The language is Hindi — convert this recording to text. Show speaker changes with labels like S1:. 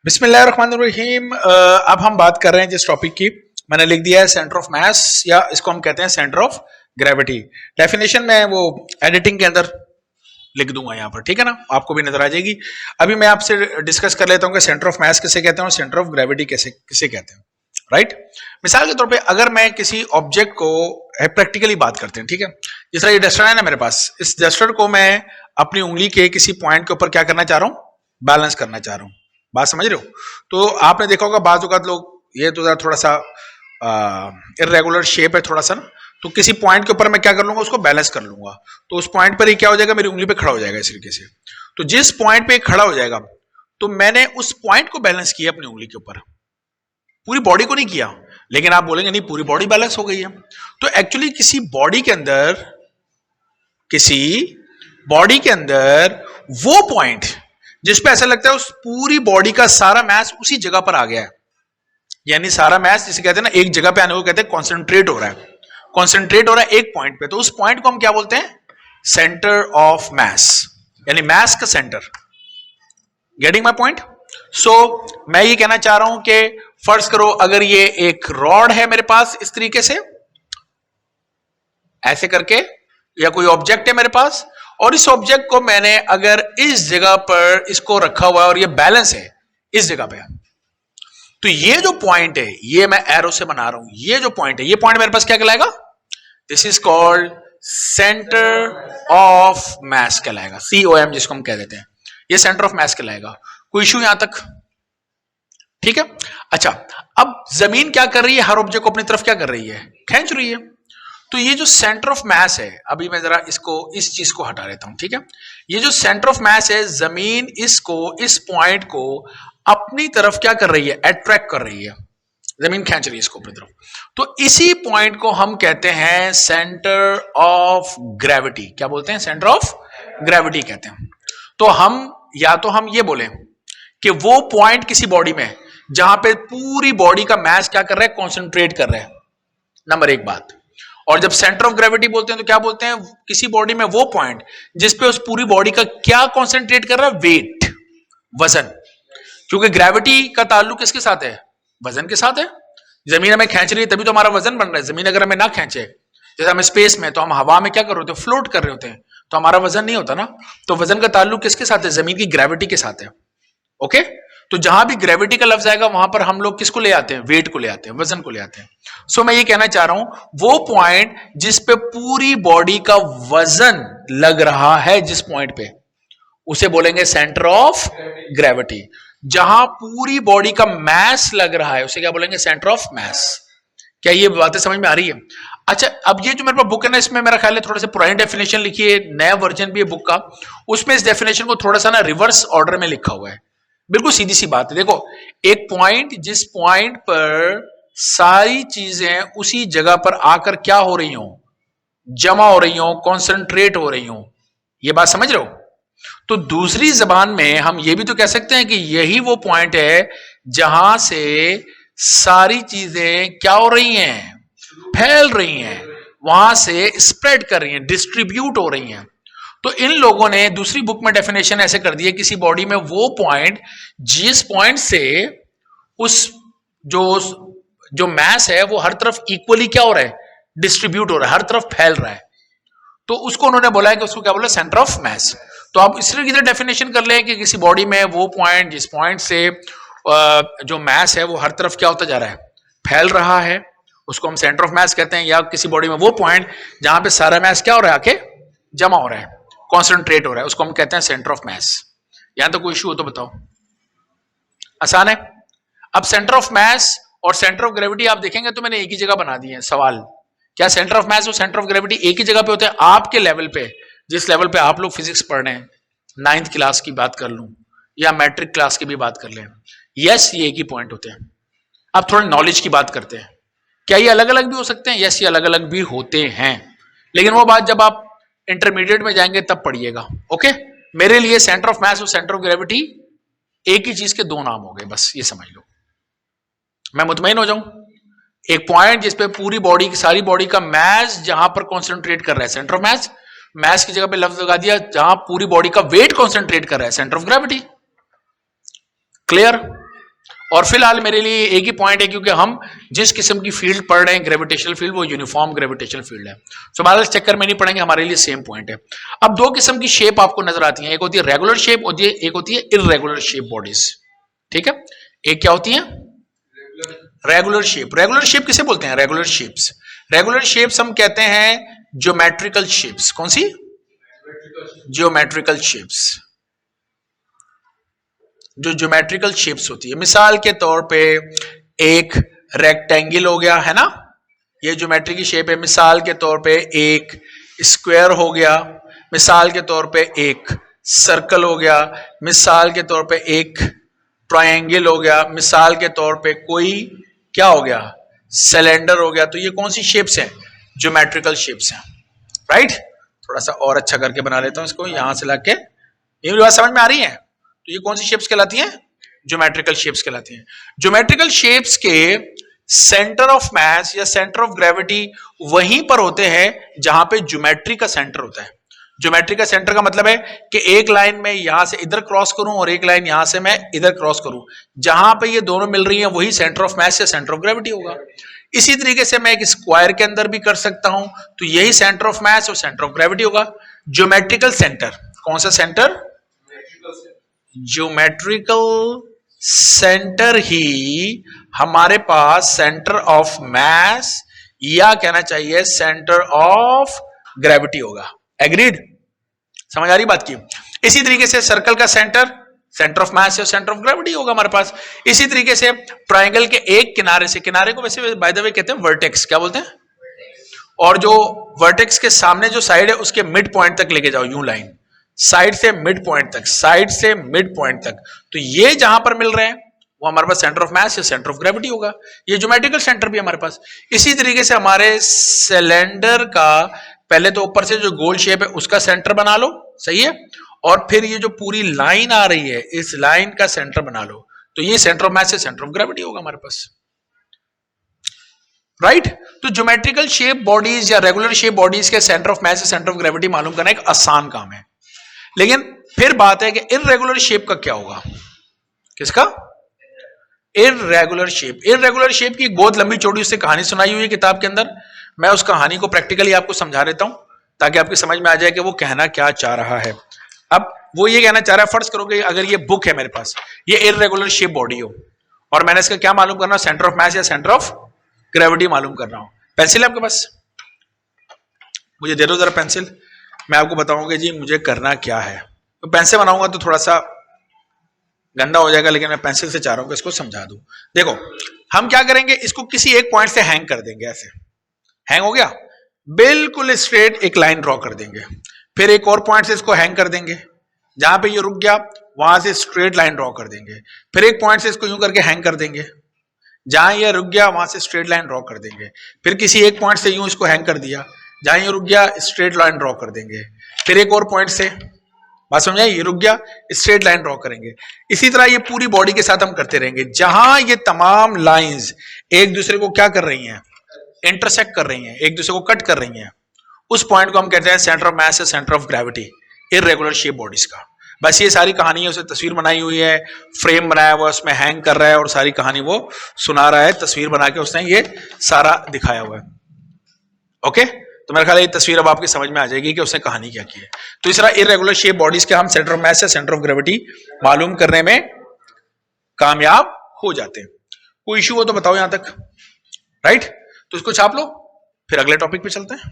S1: बिस्मिल्लाहिर्रहमानिर्रहीम। अब हम बात कर रहे हैं जिस टॉपिक की, मैंने लिख दिया है सेंटर ऑफ मास, या इसको हम कहते हैं सेंटर ऑफ ग्रेविटी। डेफिनेशन में वो एडिटिंग के अंदर लिख दूंगा यहाँ पर, ठीक है ना, आपको भी नजर आ जाएगी। अभी मैं आपसे डिस्कस कर लेता हूँ कि सेंटर ऑफ मास किसे कहते हैं और सेंटर ऑफ ग्रेविटी किसे कहते हैं, राइट। मिसाल के तौर पे अगर मैं किसी ऑब्जेक्ट को प्रैक्टिकली बात करते हैं, ठीक है, जिस तरह ये डस्टर है ना मेरे पास, इस डस्टर को मैं अपनी उंगली के किसी पॉइंट के ऊपर क्या करना चाह रहा हूँ, बैलेंस करना चाह रहा हूँ। बात समझ रहे हो? तो आपने देखा होगा बाज़ औक़ात लोग, ये तो थोड़ा सा इर्रेगुलर शेप है थोड़ा सा ना, तो किसी पॉइंट के ऊपर मैं क्या कर लूंगा, उसको बैलेंस कर लूंगा, तो उस पॉइंट पर ही क्या हो जाएगा, मेरी उंगली पे खड़ा हो जाएगा इस तरीके से। तो जिस पॉइंट पे खड़ा हो जाएगा, तो मैंने उस पॉइंट को बैलेंस किया अपनी उंगली के ऊपर, पूरी बॉडी को नहीं किया। लेकिन आप बोलेंगे नहीं पूरी बॉडी बैलेंस हो गई है, तो एक्चुअली किसी बॉडी के अंदर वो पॉइंट जिस पे ऐसा लगता है उस पूरी बॉडी का सारा मास उसी जगह पर आ गया है, यानी सारा मास जिसे कहते हैं ना एक जगह पे आने को कहते हैं कॉन्सेंट्रेट हो रहा है एक पॉइंट पे, तो उस पॉइंट को हम क्या बोलते हैं, सेंटर ऑफ मास, यानी मास का centre. Getting my point? So मैं ये कहना चाह रहा हूं कि फर्ज करो अगर ये एक रॉड है मेरे पास इस तरीके से ऐसे करके, या कोई ऑब्जेक्ट है मेरे पास, और इस ऑब्जेक्ट को मैंने अगर इस जगह पर इसको रखा हुआ है और ये बैलेंस है इस जगह पे, तो ये जो पॉइंट है, ये मैं एरो से बना रहा हूं, ये जो पॉइंट है, ये पॉइंट मेरे पास क्या कहलाएगा, this is called centre of mass कहलाएगा, COM जिसको हम कह देते हैं, ये सेंटर ऑफ मास कहलाएगा। कोई इशू यहां तक? ठीक है। अच्छा, अब जमीन क्या कर रही है, हर ऑब्जेक्ट को अपनी तरफ क्या कर रही है, खींच रही है। तो ये जो सेंटर ऑफ मास है, अभी मैं जरा इस चीज को हटा लेता हूं, ठीक है। ये जो सेंटर ऑफ मास है, जमीन इस पॉइंट को अपनी तरफ क्या कर रही है, अट्रैक्ट कर रही है, जमीन खींच रही है इसको अपनी तरफ। तो इसी पॉइंट को हम कहते हैं सेंटर ऑफ ग्रेविटी। क्या बोलते हैं? सेंटर ऑफ ग्रेविटी कहते हैं। तो हम ये बोलें कि वो पॉइंट किसी बॉडी में जहां पे पूरी बॉडी का मास क्या कर रहा है, कॉन्सेंट्रेट कर रहा है, नंबर एक बात। और जब सेंटर ऑफ ग्रेविटी बोलते हैं तो क्या बोलते हैं, किसी बॉडी में वो पॉइंट जिसपे उस पूरी बॉडी का क्या कॉन्सेंट्रेट कर रहा है, वेट, वजन। क्योंकि ग्रेविटी का ताल्लुक किसके साथ है, वजन के साथ है। जमीन हमें खींच रही है तभी तो हमारा वजन बन रहा है। जमीन अगर हमें ना खींचे, जैसे हम स्पेस में, तो हम हवा में क्या कर रहे होते हैं, फ्लोट कर रहे होते हैं, तो हमारा वजन नहीं होता ना। तो वजन का ताल्लुक किसके साथ है, जमीन की ग्रेविटी के साथ है। ओके, तो जहां भी ग्रेविटी का लफ्ज आएगा वहां पर हम लोग किसको ले आते हैं, वेट को ले आते हैं, वजन को ले आते हैं। सो मैं ये कहना चाह रहा हूं, वो पॉइंट जिस पे पूरी बॉडी का वजन लग रहा है, जिस पॉइंट पे, उसे बोलेंगे सेंटर ऑफ ग्रेविटी। जहां पूरी बॉडी का मास लग रहा है उसे क्या बोलेंगे, सेंटर ऑफ मास। क्या ये बातें समझ में आ रही है? अच्छा, अब ये जो मेरे पास बुक है ना, इसमें मेरा ख्याल है थोड़ा सा पुरानी डेफिनेशन लिखी है, नया वर्जन भी है बुक का, उसमें इस डेफिनेशन को थोड़ा सा ना रिवर्स ऑर्डर में लिखा हुआ है। बिल्कुल सीधी सी बात है। देखो, एक पॉइंट जिस पॉइंट पर सारी चीजें उसी जगह पर आकर क्या हो रही हो, जमा हो रही हो, कॉन्सेंट्रेट हो रही हो, ये बात समझ रहे हो? तो दूसरी जबान में हम ये भी तो कह सकते हैं कि यही वो पॉइंट है जहां से सारी चीजें क्या हो रही हैं, फैल रही हैं, वहां से स्प्रेड कर रही हैं, डिस्ट्रीब्यूट हो रही हैं। तो इन लोगों ने दूसरी बुक में डेफिनेशन ऐसे कर दी है, किसी बॉडी में वो पॉइंट जिस पॉइंट से उस जो मास है वो हर तरफ इक्वली क्या हो रहा है, डिस्ट्रीब्यूट हो रहा है, हर तरफ फैल रहा है, तो उसको उन्होंने बोला है कि उसको क्या बोला, सेंटर ऑफ मास। तो आप इस तरह की डेफिनेशन कर ले कि किसी बॉडी में वो पॉइंट जिस पॉइंट से जो मास है वो हर तरफ क्या होता जा रहा है, फैल रहा है, उसको हम सेंटर ऑफ मास कहते हैं। या किसी बॉडी में वो पॉइंट जहां पे सारा मास क्या हो रहा है, आके जमा हो रहा है, कॉन्सेंट्रेट हो रहा है, उसको हम कहते हैं सेंटर ऑफ मास। यहां तो कोई इशू हो तो बताओ? आसान है। अब सेंटर ऑफ मास और सेंटर ऑफ ग्रेविटी आप देखेंगे तो मैंने एक ही जगह बना दिए हैं। सवाल, क्या सेंटर ऑफ मास और सेंटर ऑफ ग्रेविटी एक ही जगह पे होते हैं? आपके लेवल पे, जिस लेवल पे आप लोग फिजिक्स पढ़ रहे हैं, 9th क्लास की बात कर लूं या मैट्रिक क्लास की भी बात कर लें, यस ये एक ही पॉइंट होते हैं। अब थोड़ा नॉलेज की बात करते हैं, क्या ये अलग अलग भी हो सकते हैं? यस ये अलग अलग भी होते हैं, लेकिन वो बात जब आप इंटरमीडिएट में जाएंगे तब पढ़िएगा। ओके, मेरे लिए सेंटर ऑफ मास और सेंटर ऑफ ग्रेविटी एक ही चीज के दो नाम हो गए, बस ये समझ लो, मैं मुतमईन हो जाऊं। एक पॉइंट जिसपे पूरी बॉडी की, सारी बॉडी का मास जहां पर कॉन्सेंट्रेट कर रहा है, सेंटर ऑफ मास। मास की जगह पे लफ्ज लगा दिया जहां पूरी बॉडी का वेट कॉन्सेंट्रेट कर रहा है, सेंटर ऑफ ग्रेविटी। क्लियर? और फिलहाल मेरे लिए एक ही पॉइंट है, क्योंकि हम जिस किस्म की फील्ड पढ़ रहे हैं ग्रेविटेशनल फील्ड, वो यूनिफॉर्म ग्रेविटेशनल फील्ड है। सो बहरहाल इस चक्कर में नहीं पढ़ेंगे, हमारे लिए सेम पॉइंट है। अब दो किस्म की शेप आपको नजर आती है, एक होती है रेगुलर शेप, एक होती है इररेगुलर शेप बॉडीज। ठीक है, एक क्या होती है रेगुलर शेप। रेगुलर शेप किसे बोलते हैं? Regular shapes. रेगुलर शेप्स हम कहते हैं ज्योमेट्रिकल शेप्स। कौन सी? Geometrical shapes. जो ज्योमेट्रिकल शेप्स होती है, मिसाल के तौर पे एक रेक्टेंगल हो गया, है ना, ये ज्योमेट्री की शेप है। मिसाल के तौर पे एक स्क्वायर हो गया, मिसाल के तौर पे एक सर्कल हो गया, मिसाल के तौर पे एक ट्रायंगल हो गया, मिसाल के तौर पे कोई क्या हो गया, सिलेंडर हो गया। तो ये कौन सी शेप्स हैं? ज्योमेट्रिकल शेप्स हैं, राइट। थोड़ा सा और अच्छा करके बना लेता हूं इसको, यहां से लाके, ये बात समझ में आ रही है? तो ये कौन सी शेप्स कहलाती हैं? ज्योमेट्रिकल शेप्स कहलाती हैं। ज्योमेट्रिकल शेप्स के सेंटर ऑफ मास या सेंटर ऑफ ग्रेविटी वहीं पर होते हैं जहां पे ज्योमेट्री का सेंटर होता है। ज्योमेट्री का सेंटर का मतलब है कि एक लाइन में यहां से इधर क्रॉस करूं और एक लाइन यहां से मैं इधर क्रॉस करूं, जहां पे ये दोनों मिल रही हैं वही सेंटर ऑफ मास या सेंटर ऑफ ग्रेविटी होगा। इसी तरीके से मैं एक स्क्वायर के अंदर भी कर सकता हूं, तो यही सेंटर ऑफ मास और सेंटर ऑफ ग्रेविटी होगा। ज्योमेट्रिकल सेंटर, कौन सा सेंटर? ज्योमेट्रिकल सेंटर ही हमारे पास सेंटर ऑफ मास या कहना चाहिए सेंटर ऑफ ग्रेविटी होगा। एग्रीड? समझ आ रही बात की? इसी तरीके से सर्कल का सेंटर सेंटर ऑफ मास या सेंटर ऑफ ग्रेविटी होगा हमारे पास। इसी तरीके से ट्रायंगल के एक किनारे से, किनारे को वैसे बाय द वे कहते हैं वर्टेक्स, क्या बोलते हैं, और जो वर्टेक्स के सामने जो साइड है उसके मिड पॉइंट तक लेके जाओ, यूं लाइन, साइड से मिड पॉइंट तक, साइड से मिड पॉइंट तक, तो ये जहां पर मिल रहे हैं वो हमारे पास सेंटर ऑफ मास या सेंटर ऑफ ग्रेविटी होगा। ये ज्योमेट्रिकल सेंटर भी हमारे पास। इसी तरीके से हमारे सिलेंडर का पहले तो ऊपर से जो गोल शेप है उसका सेंटर बना लो, सही है, और फिर ये जो पूरी लाइन आ रही है इस लाइन का सेंटर बना लो, तो ये सेंटर ऑफ मास या सेंटर ऑफ ग्रेविटी होगा हमारे पास, राइट। तो ज्योमेट्रिकल शेप बॉडीज या रेगुलर शेप बॉडीज के सेंटर ऑफ मास या सेंटर ऑफ ग्रेविटी मालूम करना एक आसान काम है। लेकिन फिर बात है कि इररेगुलर शेप का क्या होगा? किसका? Irregular shape. इररेगुलर शेप की एक बहुत लंबी चौड़ी उससे कहानी सुनाई हुई है किताब के अंदर। मैं उस कहानी को प्रैक्टिकली आपको समझा देता हूं ताकि आपकी समझ में आ जाए कि वो कहना क्या चाह रहा है। अब वो ये कहना चाह रहा है, फर्ज करो कि अगर ये बुक है मेरे पास, ये इररेगुलर शेप बॉडी हो और मैंने इसका क्या मालूम करना, सेंटर ऑफ मास या सेंटर ऑफ ग्रेविटी मालूम कर रहा हूं। पेंसिल है आपके पास? मुझे दे दो जरा पेंसिल, मैं आपको बताऊंगा जी मुझे करना क्या है। तो पेंसिल बनाऊंगा तो थोड़ा सा गंदा हो जाएगा, लेकिन मैं पेंसिल से चाह रहा हूं कि इसको समझा दूं। देखो हम क्या करेंगे, इसको किसी एक पॉइंट से हैंग कर देंगे, ऐसे हैंग हो गया, बिल्कुल स्ट्रेट एक लाइन ड्रॉ कर देंगे, फिर एक और पॉइंट से इसको हैंग कर देंगे, जहां पे ये रुक गया वहां से स्ट्रेट लाइन ड्रॉ कर देंगे, फिर एक पॉइंट से इसको यूं करके हैंग कर देंगे, जहां ये रुक गया वहां से स्ट्रेट लाइन ड्रॉ कर देंगे, फिर किसी एक पॉइंट से यूं इसको हैंग कर दिया, जहां ये रुक गया स्ट्रेट लाइन ड्रॉ कर देंगे, फिर एक और पॉइंट से, बात समझाए, ये रुक गया स्ट्रेट लाइन ड्रॉ करेंगे। इसी तरह ये पूरी बॉडी के साथ हम करते रहेंगे, जहां ये तमाम लाइंस एक दूसरे को क्या कर रही हैं, इंटरसेक्ट कर रही हैं, एक दूसरे को कट कर रही हैं, उस पॉइंट को हम कहते हैं सेंटर ऑफ मास या centre of gravity irregular shape bodies का। बस ये सारी कहानी है, उसे तस्वीर बनाई हुई है, फ्रेम बनाया हुआ, उसमें हैंग कर रहा है और सारी कहानी वो सुना रहा है, तस्वीर बना के उसने ये सारा दिखाया हुआ है। ओके, तो मेरा ख्याल है ये तस्वीर अब आपकी समझ में आ जाएगी कि उसने कहानी क्या की है। तो इस तरह इररेगुलर शेप बॉडीज के हम सेंटर ऑफ मास या सेंटर ऑफ ग्रेविटी मालूम करने में कामयाब हो जाते हैं। कोई इश्यू हो तो बताओ यहां तक, राइट। तो इसको छाप लो, फिर अगले टॉपिक पे चलते हैं।